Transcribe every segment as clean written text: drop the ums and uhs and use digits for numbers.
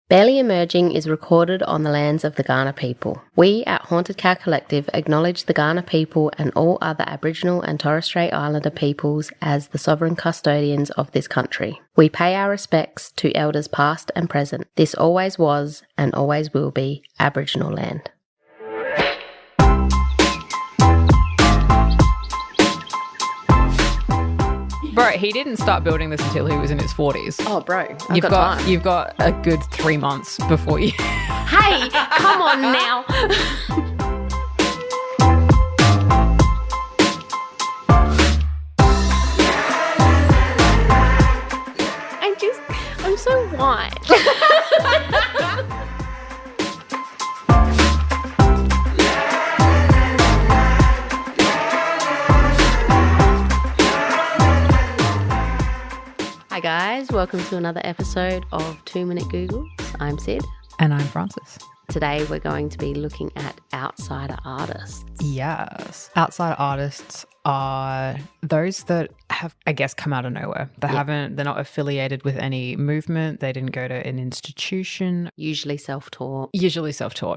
Barely Emerging is recorded on the lands of the Kaurna people. We at Haunted Cow Collective acknowledge the Kaurna people and all other Aboriginal and Torres Strait Islander peoples as the sovereign custodians of this country. We pay our respects to elders past and present. This always was and always will be Aboriginal land. Bro, he didn't start building this until he was in his 40s. Oh, bro, You've got a good 3 months before you... Hey, come on now. I'm so white. Hi guys, welcome to another episode of 2 Minute Googles. I'm Sid. And I'm Francis. Today we're going to be looking at outsider artists. Yes. Outsider artists are those that have, I guess, come out of nowhere. They're not affiliated with any movement. They didn't go to an institution. Usually self-taught.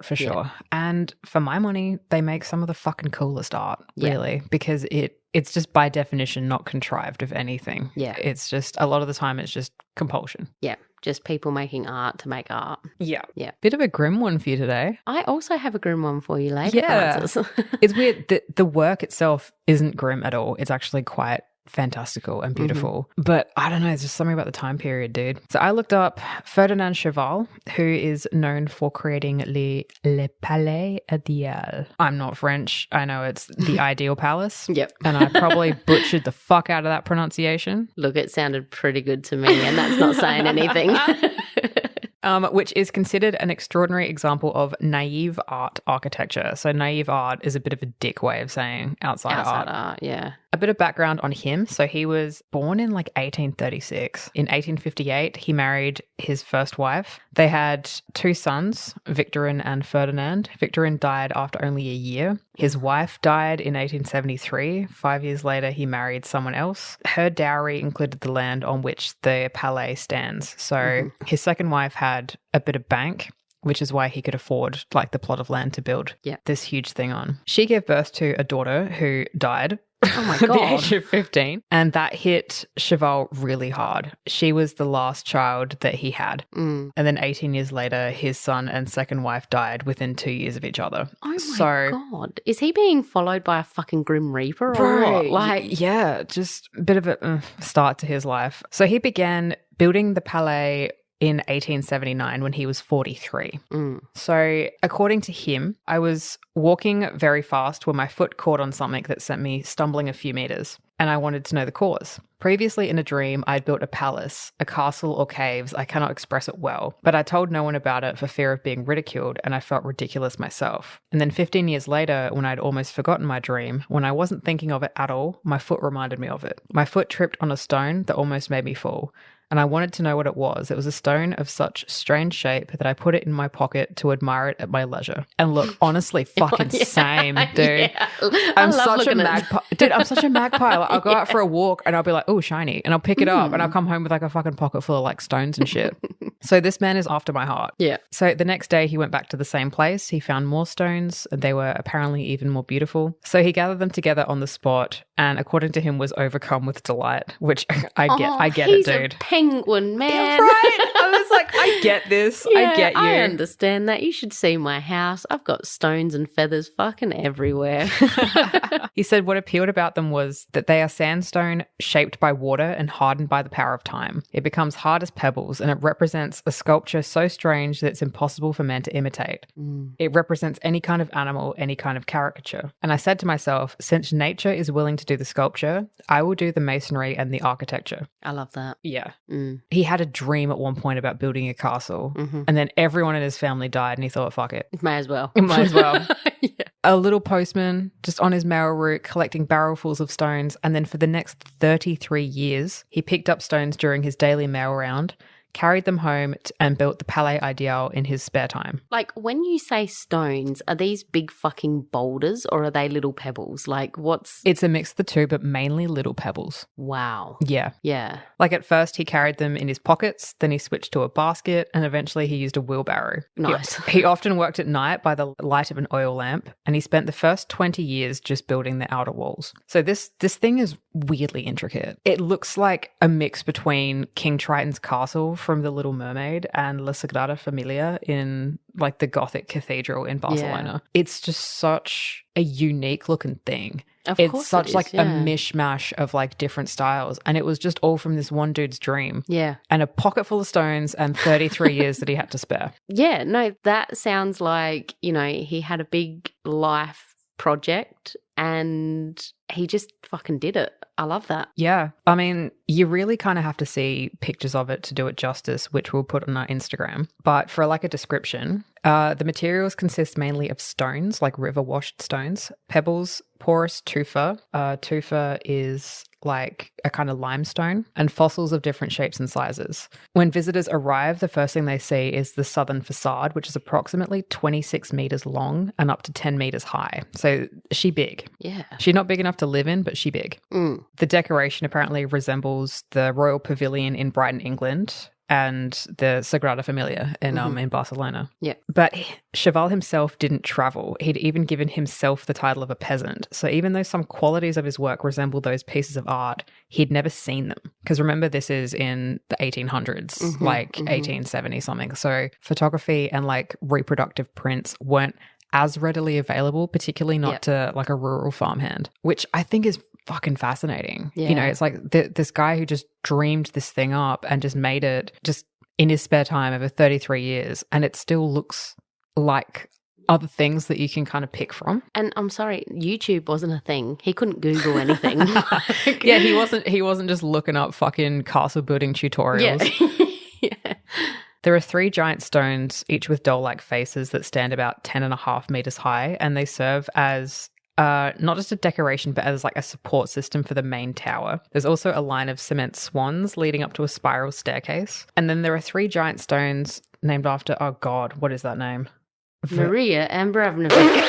For sure. And for my money, they make some of the fucking coolest art, really, because it's just by definition not contrived of anything. Yeah. It's just, a lot of the time, it's just compulsion. Yeah. Just people making art to make art. Yeah. Yeah. Bit of a grim one for you today. I also have a grim one for you later, Francis. It's weird that the work itself isn't grim at all. It's actually quite fantastical and beautiful. But I don't know, there's just something about the time period, dude. So I looked up Ferdinand Cheval, who is known for creating Le Palais Ideal. I'm not French. I know it's the ideal palace. Yep. And I probably butchered the fuck out of that pronunciation. Look, it sounded pretty good to me, and that's not saying anything. Which is considered an extraordinary example of naive art architecture. So naive art is a bit of a dick way of saying outside art. Yeah. A bit of background on him. So he was born in 1836. In 1858, he married his first wife. They had 2 sons, Victorin and Ferdinand. Victorin died after only a year. His wife died in 1873. 5 years later, he married someone else. Her dowry included the land on which the Palais stands. So his second wife had a bit of bank, which is why he could afford the plot of land to build this huge thing on. She gave birth to a daughter who died. Oh my God. At the age of 15. And that hit Cheval really hard. She was the last child that he had. And then 18 years later, his son and second wife died within 2 years of each other. Oh my God. Is he being followed by a fucking Grim Reaper or what? Yeah, just a bit of a start to his life. So he began building the Palais in 1879 when he was 43. So according to him, I was walking very fast when my foot caught on something that sent me stumbling a few meters, and I wanted to know the cause. Previously in a dream, I'd built a palace, a castle or caves. I cannot express it well, but I told no one about it for fear of being ridiculed, and I felt ridiculous myself. And then 15 years later, when I'd almost forgotten my dream, when I wasn't thinking of it at all, my foot reminded me of it. My foot tripped on a stone that almost made me fall. And I wanted to know what it was. It was a stone of such strange shape that I put it in my pocket to admire it at my leisure. And look, honestly, fucking same, dude. Yeah. I'm such a magpie. Dude, I'm such a magpie. I'll go out for a walk and I'll be like, oh, shiny. And I'll pick it up and I'll come home with a fucking pocket full of stones and shit. So this man is after my heart. Yeah. So the next day he went back to the same place. He found more stones. They were apparently even more beautiful. So he gathered them together on the spot and according to him was overcome with delight, which I get it, dude. Penguin, man. Yeah, right? I was like, I get this. Yeah, I get you. I understand that. You should see my house. I've got stones and feathers fucking everywhere. He said what appealed about them was that they are sandstone shaped by water and hardened by the power of time. It becomes hard as pebbles and it represents a sculpture so strange that it's impossible for man to imitate. It represents any kind of animal, any kind of caricature. And I said to myself, since nature is willing to do the sculpture, I will do the masonry and the architecture. I love that. Yeah. He had a dream at one point about building a castle and then everyone in his family died and he thought, fuck it. May as well. It might as well. Yeah. A little postman just on his mail route collecting barrelfuls of stones, and then for the next 33 years, he picked up stones during his daily mail round, carried them home and built the Palais Ideal in his spare time. Like, when you say stones, are these big fucking boulders or are they little pebbles? Like, what's... It's a mix of the two, but mainly little pebbles. Wow. Yeah. Yeah. Like, at first he carried them in his pockets, then he switched to a basket, and eventually he used a wheelbarrow. Nice. He often worked at night by the light of an oil lamp, and he spent the first 20 years just building the outer walls. So this thing is weirdly intricate. It looks like a mix between King Triton's castle from The Little Mermaid and La Sagrada Familia in like the Gothic cathedral in Barcelona. Yeah. It's just such a unique looking thing. It's such like a mishmash of like different styles, and it was just all from this one dude's dream. Yeah. And a pocket full of stones and 33 years that he had to spare. Yeah, no, that sounds like, you know, he had a big life project and he just fucking did it. I love that. Yeah. I mean, you really kind of have to see pictures of it to do it justice, which we'll put on our Instagram. But for like a description, the materials consist mainly of stones, like river-washed stones, pebbles, porous tufa. Tufa is like a kind of limestone, and fossils of different shapes and sizes. When visitors arrive, the first thing they see is the southern facade, which is approximately 26 meters long and up to 10 meters high. So she big. Yeah. She's not big enough to live in, but she big. Mm. The decoration apparently resembles the Royal Pavilion in Brighton, England, and the Sagrada Familia in Barcelona. Yeah. But Cheval himself didn't travel. He'd even given himself the title of a peasant. So even though some qualities of his work resemble those pieces of art, he'd never seen them. Because remember, this is in the 1800s, 1870 something. So photography and like reproductive prints weren't as readily available, particularly not to like a rural farmhand, which I think is fucking fascinating. Yeah. You know, it's like this guy who just dreamed this thing up and just made it just in his spare time over 33 years, and it still looks like other things that you can kind of pick from. And I'm sorry, YouTube wasn't a thing. He couldn't Google anything. Yeah, he wasn't just looking up fucking castle building tutorials. Yeah. There are 3 giant stones, each with doll-like faces, that stand about 10.5 meters high, and they serve as not just a decoration, but as like a support system for the main tower. There's also a line of cement swans leading up to a spiral staircase. And then there are 3 giant stones named after, oh God, what is that name? Maria Abramovich.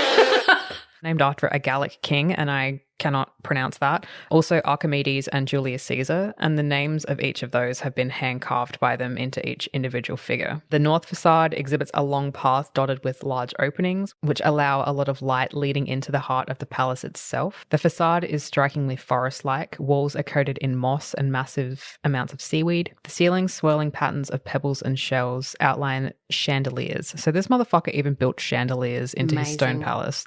Named after a Gallic king, and I cannot pronounce that. Also Archimedes and Julius Caesar, and the names of each of those have been hand-carved by them into each individual figure. The north facade exhibits a long path dotted with large openings, which allow a lot of light leading into the heart of the palace itself. The facade is strikingly forest-like. Walls are coated in moss and massive amounts of seaweed. The ceiling's swirling patterns of pebbles and shells outline chandeliers. So this motherfucker even built chandeliers into his stone palace.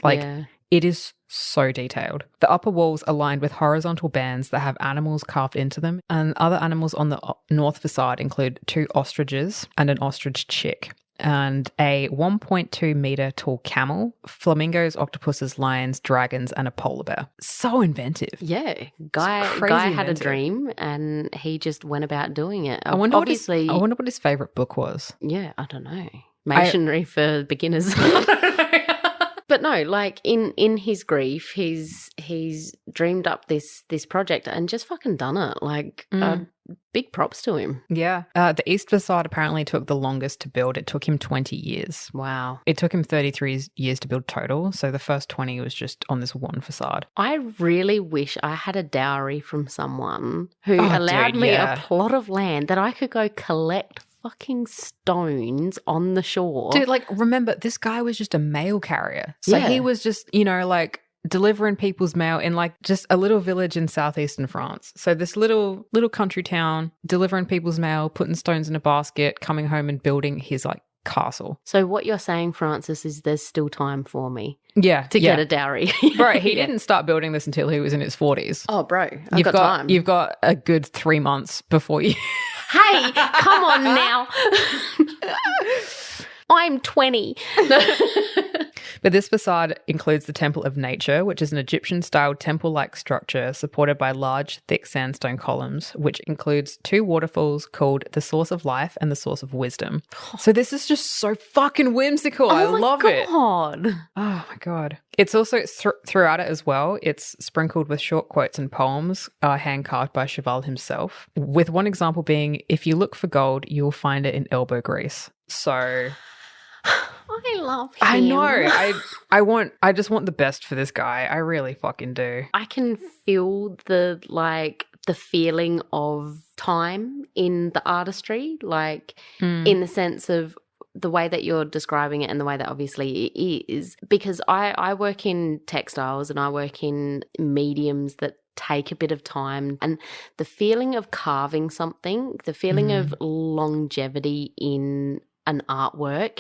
It is so detailed. The upper walls are lined with horizontal bands that have animals carved into them, and other animals on the north facade include 2 ostriches and an ostrich chick, and a 1.2 meter tall camel, flamingos, octopuses, lions, dragons, and a polar bear. So inventive. Yeah. Guy had a dream and he just went about doing it. I wonder what his favorite book was. Yeah, I don't know. Masonry for beginners. But no, like in his grief, he's dreamed up this project and just fucking done it. Like big props to him. Yeah. The east facade apparently took the longest to build. It took him 20 years. Wow. It took him 33 years to build total. So the first 20 was just on this one facade. I really wish I had a dowry from someone who allowed me a plot of land that I could go collect fucking stones on the shore. Dude, like, remember, this guy was just a mail carrier. So he was just, you know, like delivering people's mail in like just a little village in southeastern France. So this little country town, delivering people's mail, putting stones in a basket, coming home and building his like castle. So what you're saying, Francis, is there's still time for me. Yeah. To get a dowry. Bro, he didn't start building this until he was in his 40s. Oh, bro, I've got time. You've got a good 3 months before you... Hey, come on now. I'm 20. But this facade includes the Temple of Nature, which is an Egyptian-style temple-like structure supported by large, thick sandstone columns, which includes 2 waterfalls called the Source of Life and the Source of Wisdom. So this is just so fucking whimsical. I love it. Oh my God. It's also throughout it as well. It's sprinkled with short quotes and poems hand-carved by Cheval himself, with one example being, if you look for gold, you'll find it in elbow grease. So... I love him. I know. I just want the best for this guy. I really fucking do. I can feel the feeling of time in the artistry, in the sense of the way that you're describing it and the way that obviously it is, because I work in textiles and I work in mediums that take a bit of time, and the feeling of carving something, the feeling of longevity in an artwork,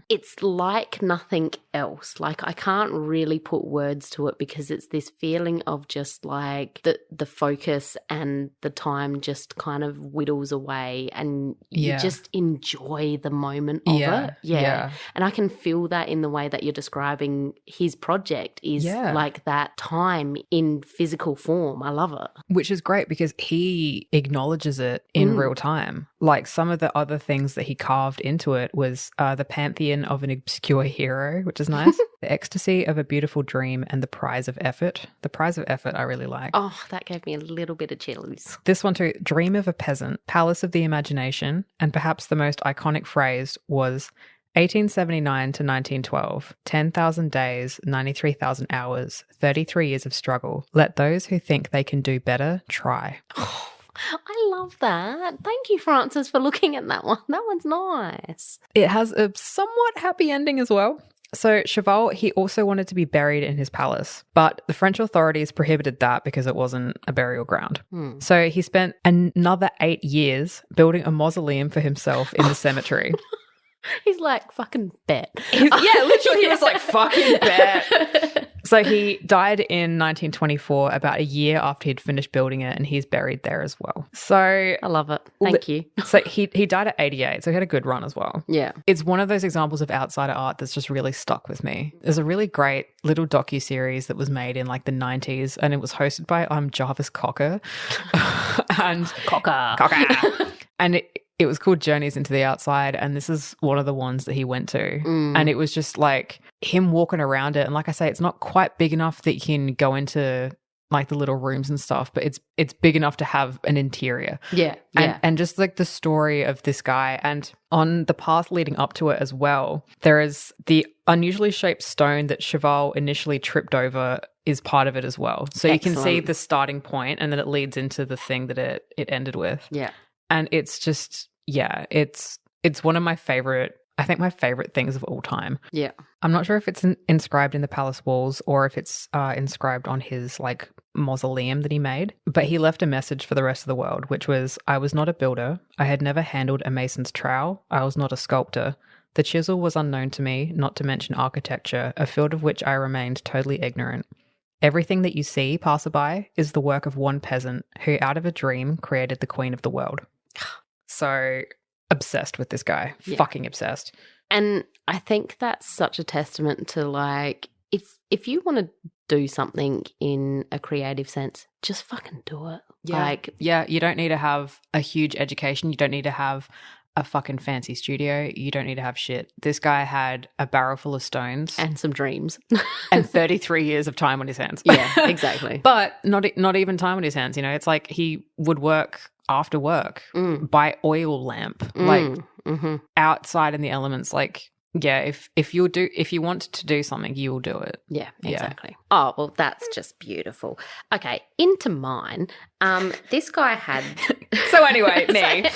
it's like nothing else. Like, I can't really put words to it because it's this feeling of just like the focus and the time just kind of whittles away and you just enjoy the moment of it. Yeah. And I can feel that in the way that you're describing his project is like that time in physical form. I love it. Which is great because he acknowledges it in real time. Like, some of the other things that he carved into it was the pantheon of an obscure hero, which is nice. The ecstasy of a beautiful dream and the prize of effort. The prize of effort I really like. Oh, that gave me a little bit of chills. This one too, dream of a peasant, palace of the imagination, and perhaps the most iconic phrase was 1879 to 1912, 10,000 days, 93,000 hours, 33 years of struggle. Let those who think they can do better try. I love that. Thank you, Francis, for looking at that one. That one's nice. It has a somewhat happy ending as well. So Cheval, he also wanted to be buried in his palace, but the French authorities prohibited that because it wasn't a burial ground. So he spent another 8 years building a mausoleum for himself in the cemetery. He's like, fucking bet. Literally, he was like, fucking bet. So he died in 1924, about a year after he'd finished building it, and he's buried there as well. So I love it. Thank you. So he died at 88, so he had a good run as well. Yeah. It's one of those examples of outsider art that's just really stuck with me. There's a really great little docuseries that was made in like the 90s, and it was hosted by Jarvis Cocker. And Cocker. And it was called Journeys into the Outside, and this is one of the ones that he went to. And it was just like him walking around it. And like I say, it's not quite big enough that you can go into like the little rooms and stuff, but it's big enough to have an interior. Yeah. And just like the story of this guy, and on the path leading up to it as well, there is the unusually shaped stone that Cheval initially tripped over is part of it as well. So you can see the starting point, and then it leads into the thing that it ended with. Yeah. And it's just, it's one of my favorite, I think my favorite things of all time. Yeah. I'm not sure if it's inscribed in the palace walls or if it's inscribed on his like mausoleum that he made, but he left a message for the rest of the world, which was, I was not a builder. I had never handled a mason's trowel. I was not a sculptor. The chisel was unknown to me, not to mention architecture, a field of which I remained totally ignorant. Everything that you see, passerby, is the work of one peasant who, out of a dream, created the queen of the world. So obsessed with this guy. Fucking obsessed. And I think that's such a testament to like, if you want to do something in a creative sense, just fucking do it. You don't need to have a huge education. You don't need to have a fucking fancy studio. You don't need to have shit. This guy had a barrel full of stones. And some dreams. And 33 years of time on his hands. Yeah, exactly. But not even time on his hands, you know. It's like he would work after work by oil lamp, outside in the elements. Like, if you want to do something, you will do it. Yeah, exactly. Oh, well, that's just beautiful. Okay, into mine. This guy had. So anyway, me.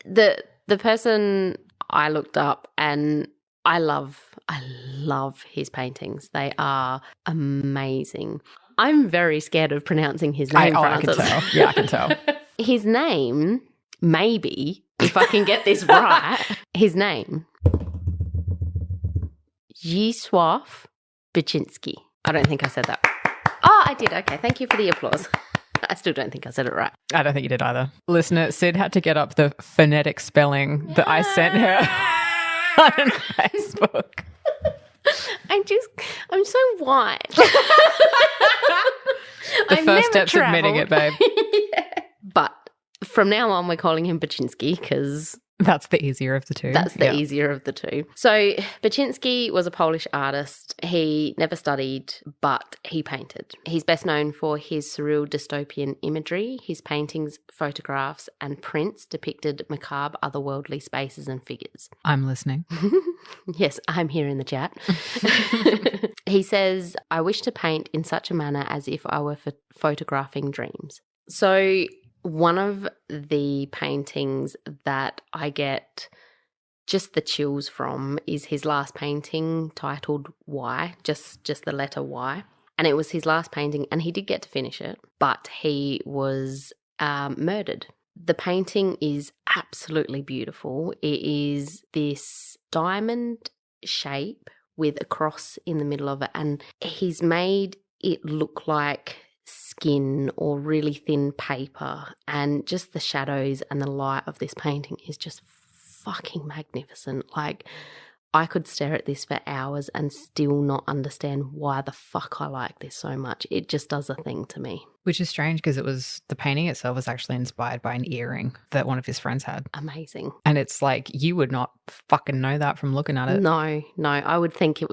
The person I looked up, and I love his paintings. They are amazing. I'm very scared of pronouncing his name, Francis. I can tell. Yeah, I can tell. His name, maybe, if I can get this right, his name, Zdzislaw Beksinski. I don't think I said that. Oh, I did. Okay, thank you for the applause. I still don't think I said it right. I don't think you did either. Listener, Sid had to get up the phonetic spelling that I sent her. on Facebook. I'm so white. The first step's admitting it, babe. Yeah. But from now on, we're calling him Beksinski because that's the easier of the two. That's the easier of the two. So Beksinski was a Polish artist. He never studied, but he painted. He's best known for his surreal dystopian imagery. His paintings, photographs, and prints depicted macabre, otherworldly spaces and figures. I'm listening. Yes, I'm here in the chat. He says, I wish to paint in such a manner as if I were photographing dreams. So one of the paintings that I get just the chills from is his last painting titled Y, just the letter Y. And it was his last painting and he did get to finish it, but he was murdered. The painting is absolutely beautiful. It is this diamond shape with a cross in the middle of it, and he's made it look like skin or really thin paper, and just the shadows and the light of this painting is just fucking magnificent. Like, I could stare at this for hours and still not understand why the fuck I like this so much. It just does a thing to me. Which is strange because the painting itself was actually inspired by an earring that one of his friends had. Amazing. And it's like, you would not fucking know that from looking at it. No. I would think it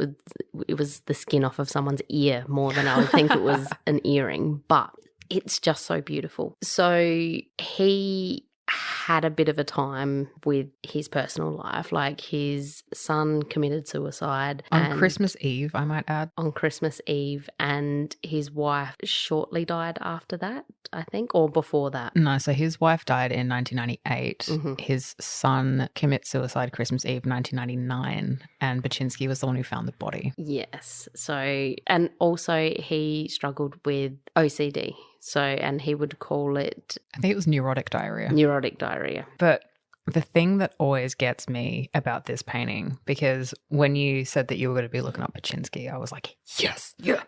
was the skin off of someone's ear more than I would think it was an earring, but it's just so beautiful. So he had a bit of a time with his personal life. Like, his son committed suicide. On Christmas Eve, I might add. On Christmas Eve, and his wife shortly died after that, I think, or before that. No, so his wife died in 1998. Mm-hmm. His son commits suicide Christmas Eve 1999, and Beksinski was the one who found the body. Yes. So, and also he struggled with OCD. So, and he would call it, I think it was neurotic diarrhea. Neurotic diarrhea. But the thing that always gets me about this painting, because when you said that you were going to be looking up Beksinski, I was like, yes, yeah.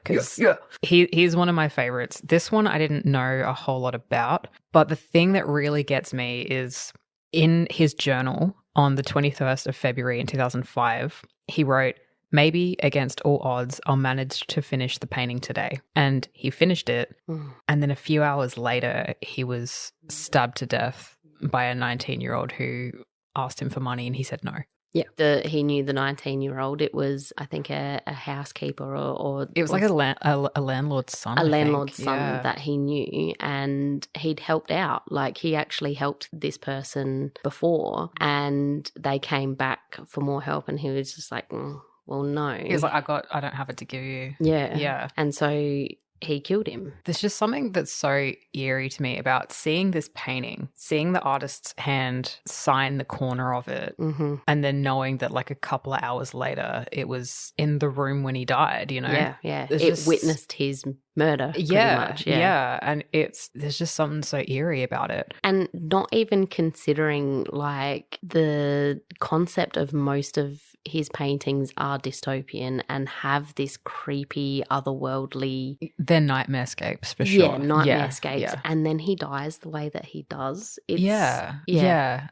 He's one of my favorites. This one I didn't know a whole lot about, but the thing that really gets me is in his journal on the 21st of February in 2005, he wrote, maybe against all odds, I'll manage to finish the painting today. And he finished it. And then a few hours later, he was stabbed to death by a 19-year-old who asked him for money and he said no. Yeah, he knew the 19-year-old. It was, I think, a housekeeper or it was like a landlord's son. A landlord's son that he knew, and he'd helped out. Like, he actually helped this person before, and they came back for more help, and he was just like, well, no. He was like, I don't have it to give you. Yeah. Yeah. And so he killed him. There's just something that's so eerie to me about seeing this painting, seeing the artist's hand sign the corner of it, and then knowing that like a couple of hours later it was in the room when he died, you know? Yeah. It witnessed his murder pretty much. Yeah. And there's just something so eerie about it. And not even considering like the concept of most of his paintings are dystopian and have this creepy, otherworldly... They're nightmarescapes for sure. Yeah, nightmarescapes. Yeah. And then he dies the way that he does. Yeah.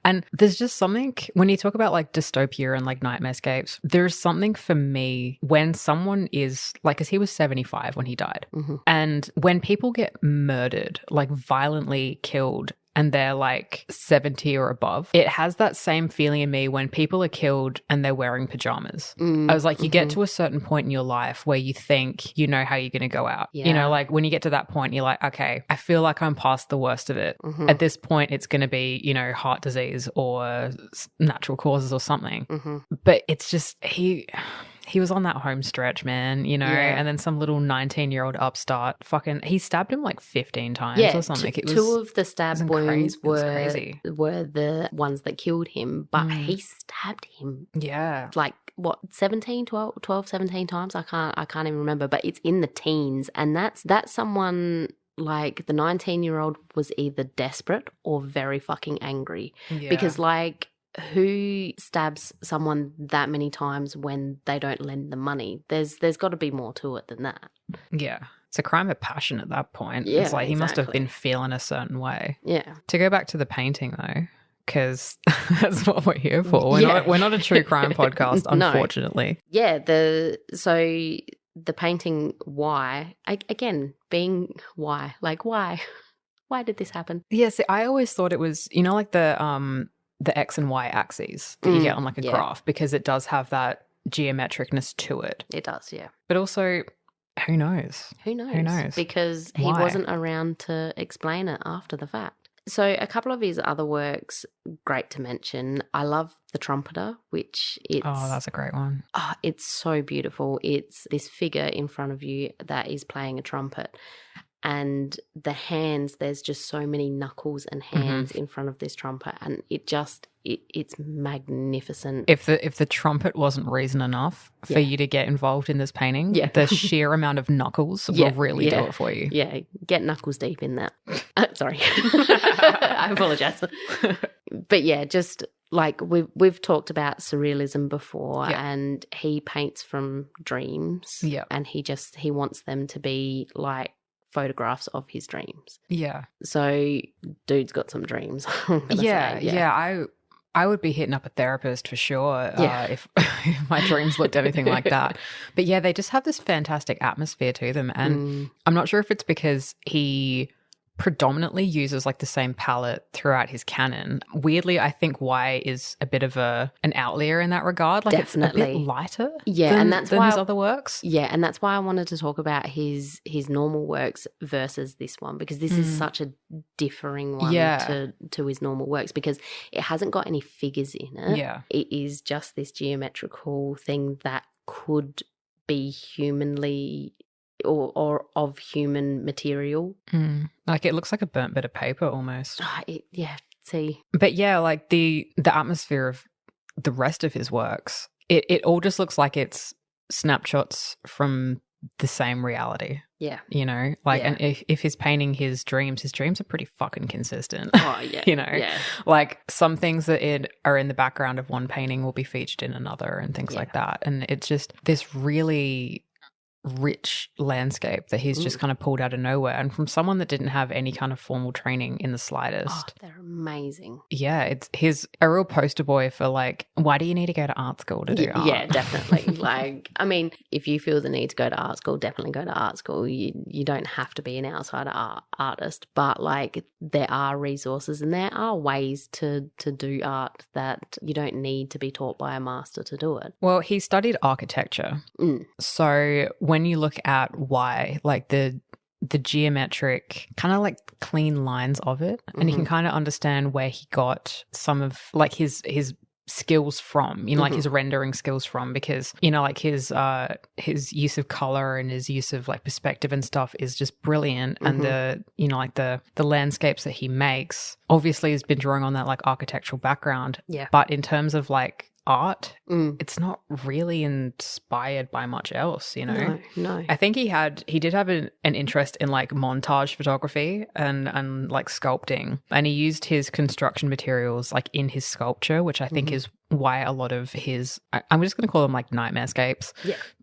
And there's just something, when you talk about like dystopia and like nightmarescapes, there's something for me when someone is, like, because he was 75 when he died. And when people get murdered, like violently killed, and they're like 70 or above, it has that same feeling in me when people are killed and they're wearing pajamas. I was like, you get to a certain point in your life where you think you know how you're going to go out. You know, like when you get to that point, you're like, okay, I feel like I'm past the worst of it. At this point, it's going to be, you know, heart disease or natural causes or something. But it's just, he was on that home stretch, man, you know, and then some little 19-year-old upstart he stabbed him like 15 times or something. Two of the stab wounds were the ones that killed him, but he stabbed him. Yeah. Like, what, 17 times? I can't even remember, but it's in the teens. And that's someone... Like, the 19-year-old was either desperate or very fucking angry. Because, like, who stabs someone that many times when they don't lend them money? There's got to be more to it than that. Yeah. It's a crime of passion at that point. Yeah, it's like he must have been feeling a certain way. Yeah. To go back to the painting, though, because that's what we're here for. We're not a true crime podcast, unfortunately. No. Yeah, so the painting Why, again, being why, like why? Why did this happen? Yeah, see, I always thought it was, like the X and Y axes that you get on like a graph, because it does have that geometricness to it. It does, yeah. But also, who knows? Who knows? Because he wasn't around to explain it after the fact. So a couple of his other works, great to mention. I love The Trumpeter, which that's a great one. Oh, it's so beautiful. It's this figure in front of you that is playing a trumpet. And the hands, there's just so many knuckles and hands in front of this trumpet, and it's magnificent. If the trumpet wasn't reason enough for you to get involved in this painting, the sheer amount of knuckles will really do it for you. Yeah, get knuckles deep in that. Sorry, I apologize. But yeah, just like we've talked about surrealism before, and he paints from dreams, and he wants them to be like photographs of his dreams. Yeah. So dude's got some dreams. I would be hitting up a therapist for sure if my dreams looked anything like that. But yeah, they just have this fantastic atmosphere to them. And I'm not sure if it's because he predominantly uses like the same palette throughout his canon. Weirdly, I think Y is a bit of an outlier in that regard. Like Definitely. It's a bit lighter than his other works. Yeah, and that's why I wanted to talk about his normal works versus this one, because this is such a differing one to his normal works, because it hasn't got any figures in it. Yeah. It is just this geometrical thing that could be humanly or of human material. Like it looks like a burnt bit of paper almost. See. But yeah, like the atmosphere of the rest of his works, it all just looks like it's snapshots from the same reality. Yeah. And if he's painting his dreams are pretty fucking consistent. Oh, yeah. Like some things that are in the background of one painting will be featured in another and things like that. And it's just this really rich landscape that he's just kind of pulled out of nowhere, and from someone that didn't have any kind of formal training in the slightest. Oh, they're amazing. Yeah, he's a real poster boy for like, why do you need to go to art school to do art? Yeah, definitely. Like, I mean, if you feel the need to go to art school, definitely go to art school. You don't have to be an outside artist, but like there are resources and there are ways to do art that you don't need to be taught by a master to do it. Well, he studied architecture. So when you look at why, like the geometric kind of like clean lines of it, and you can kind of understand where he got some of like his skills from, like his rendering skills from, because like his use of color and his use of like perspective and stuff is just brilliant. And the like the landscapes that he makes obviously has been drawing on that like architectural background, but in terms of like art, it's not really inspired by much else, No. I think he did have an interest in like montage photography and like sculpting, and he used his construction materials like in his sculpture, which I think is why a lot of his, I'm just going to call them like nightmarescapes,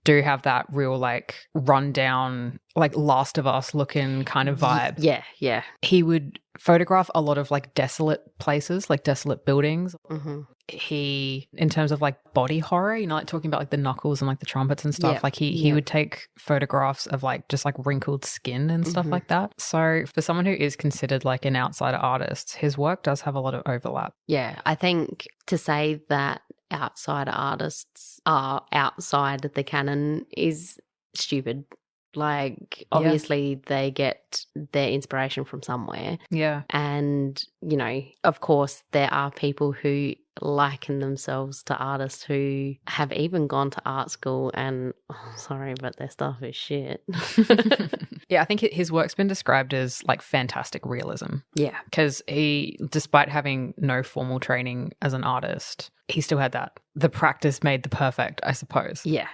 do have that real like rundown, like Last of Us looking kind of vibe. Yeah. He would photograph a lot of like desolate places, like desolate buildings. He, in terms of like body horror, like talking about like the knuckles and like the trumpets and stuff, like he would take photographs of like just like wrinkled skin and stuff like that. So for someone who is considered like an outsider artist, his work does have a lot of overlap. Yeah, I think to say that outsider artists are outside the canon is stupid. Like, obviously they get their inspiration from somewhere. Yeah. And, of course, there are people who liken themselves to artists who have even gone to art school and, sorry, but their stuff is shit. Yeah, I think his work's been described as like fantastic realism. Yeah. Because he, despite having no formal training as an artist, he still had that. The practice made the perfect, I suppose. Yeah.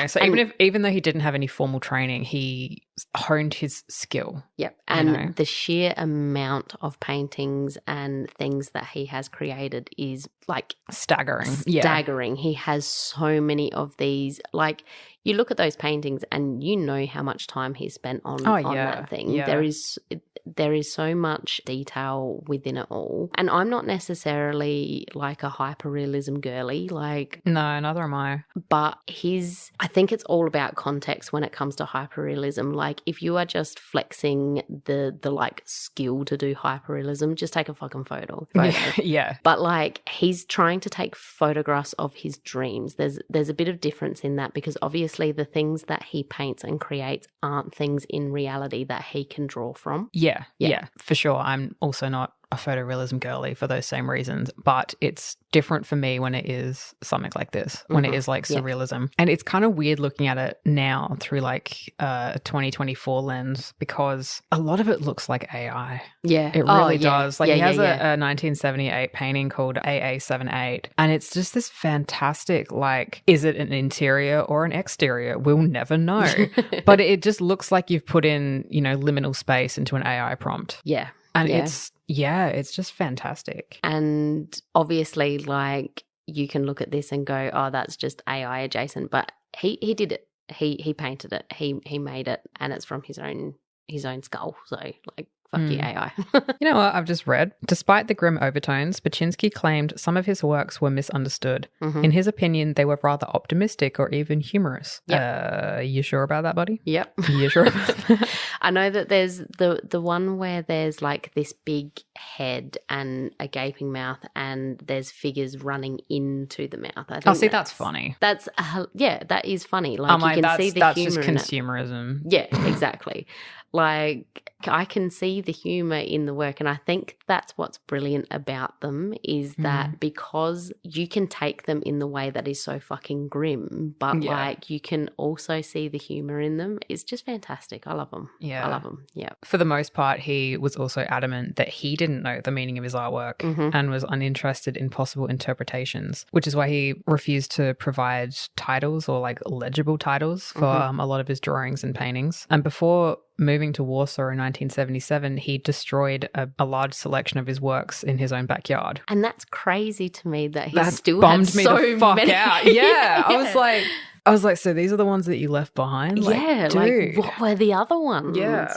So even though he didn't have any formal training, he honed his skill. Yep. And the sheer amount of paintings and things that he has created is like staggering. Staggering. He has so many of these. Like, you look at those paintings and you know how much time he spent on that thing. Yeah. There is so much detail within it all. And I'm not necessarily like a hyperrealism girly, like... No, neither am I. But I think it's all about context when it comes to hyperrealism. Like, if you are just flexing the like skill to do hyperrealism, just take a fucking photo. Yeah. But like, he's trying to take photographs of his dreams. There's a bit of difference in that, because obviously the things that he paints and creates aren't things in reality that he can draw from. Yeah, for sure. I'm also not a photorealism girly for those same reasons, but it's different for me when it is something like this, when it is like surrealism. And it's kind of weird looking at it now through like a 2024 lens, because a lot of it looks like AI. Yeah. It really does. Like, he has a 1978 painting called AA78, and it's just this fantastic, like, is it an interior or an exterior? We'll never know. But it just looks like you've put in, liminal space into an AI prompt. Yeah. And it's just fantastic. And obviously, like, you can look at this and go, oh, that's just AI adjacent. But he did it. He painted it. He made it, and it's from his own skull. So, like, fuck you, AI. You know what I've just read? Despite the grim overtones, Beksinski claimed some of his works were misunderstood. In his opinion, they were rather optimistic or even humorous. Yep. You sure about that, buddy? Yep. You sure about that? I know that there's the one where there's like this big head and a gaping mouth, and there's figures running into the mouth. I think that's funny. That is funny. Like, you can see the that's humor just in consumerism. it. Yeah, exactly. Like, I can see the humour in the work, and I think that's what's brilliant about them, is that because you can take them in the way that is so fucking grim, but like, you can also see the humour in them. It's just fantastic. I love them. Yeah. I love them. Yeah. For the most part, he was also adamant that he didn't know the meaning of his artwork and was uninterested in possible interpretations, which is why he refused to provide titles or like legible titles for a lot of his drawings and paintings. And before moving to Warsaw in 1977, he destroyed a large selection of his works in his own backyard. And that's crazy to me that he that still bummed had me so the fuck many. out. Yeah. I was like, so these are the ones that you left behind? Like, dude. Like, what were the other ones?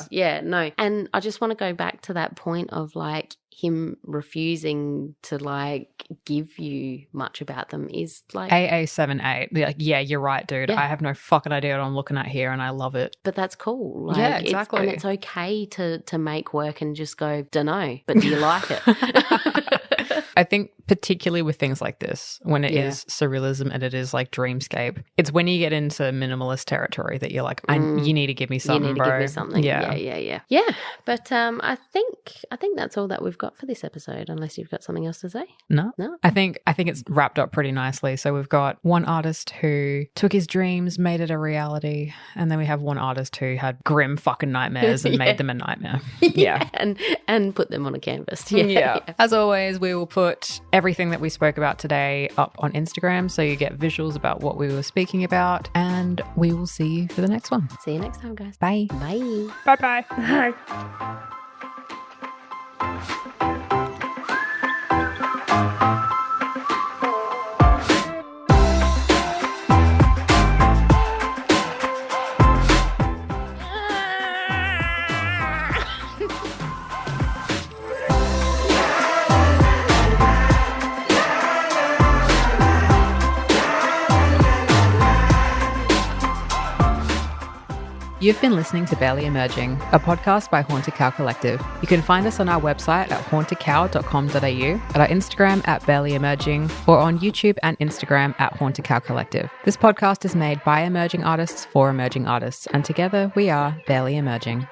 Yeah, no. And I just want to go back to that point of like him refusing to like give you much about them is like AA78. Like, yeah, you're right, dude. Yeah. I have no fucking idea what I'm looking at here, and I love it. But that's cool. Like, yeah, exactly. And it's okay to make work and just go, dunno, but do you like it? I think particularly with things like this, when it is surrealism and it is like dreamscape, it's when you get into minimalist territory that you're like, you need to give me something, you need to give me something. Yeah. But I think that's all that we've got for this episode, unless you've got something else to say. No. I think it's wrapped up pretty nicely. So we've got one artist who took his dreams, made it a reality, and then we have one artist who had grim fucking nightmares and made them a nightmare. Yeah. and put them on a canvas. Yeah. As always, we will put everything that we spoke about today up on Instagram, so you get visuals about what we were speaking about, and we will see you for the next one. See you next time, guys. Bye. Bye. Bye-bye. Bye. You've been listening to Barely Emerging, a podcast by Haunted Cow Collective. You can find us on our website at hauntedcow.com.au, at our Instagram at Barely Emerging, or on YouTube and Instagram at Haunted Cow Collective. This podcast is made by emerging artists for emerging artists, and together we are Barely Emerging.